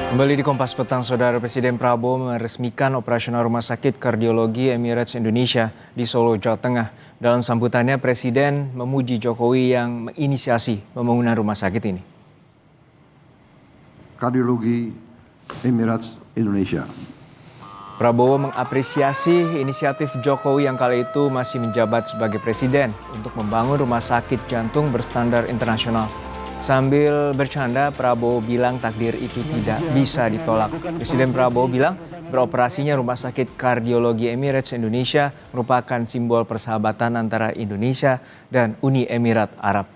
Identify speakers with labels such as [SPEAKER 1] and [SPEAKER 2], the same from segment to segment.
[SPEAKER 1] Kembali di Kompas Petang, Saudara. Presiden Prabowo meresmikan operasional Rumah Sakit Kardiologi Emirates Indonesia di Solo, Jawa Tengah. Dalam sambutannya, Presiden memuji Jokowi yang menginisiasi pembangunan rumah sakit ini.
[SPEAKER 2] Kardiologi Emirates Indonesia.
[SPEAKER 1] Prabowo mengapresiasi inisiatif Jokowi yang kala itu masih menjabat sebagai presiden untuk membangun rumah sakit jantung berstandar internasional. Sambil bercanda, Prabowo bilang takdir itu tidak bisa ditolak. Presiden Prabowo bilang beroperasinya Rumah Sakit Kardiologi Emirates Indonesia merupakan simbol persahabatan antara Indonesia dan Uni Emirat Arab.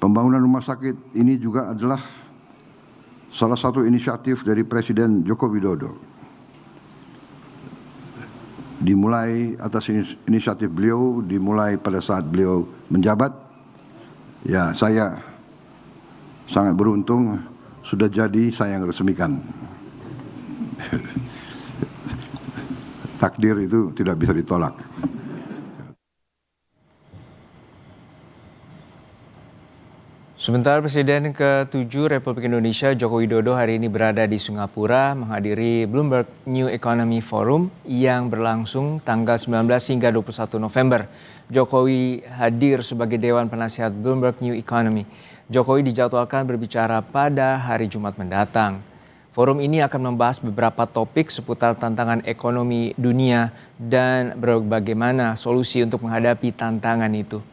[SPEAKER 2] Pembangunan rumah sakit ini juga adalah salah satu inisiatif dari Presiden Joko Widodo. Dimulai atas inisiatif beliau, dimulai pada saat beliau menjabat. Ya, saya sangat beruntung sudah jadi saya yang resmikan. Takdir itu tidak bisa ditolak.
[SPEAKER 1] Sementara Presiden ke-7 Republik Indonesia Joko Widodo hari ini berada di Singapura menghadiri Bloomberg New Economy Forum yang berlangsung tanggal 19 hingga 21 November. Jokowi hadir sebagai Dewan Penasihat Bloomberg New Economy. Jokowi dijadwalkan berbicara pada hari Jumat mendatang. Forum ini akan membahas beberapa topik seputar tantangan ekonomi dunia dan bagaimana solusi untuk menghadapi tantangan itu.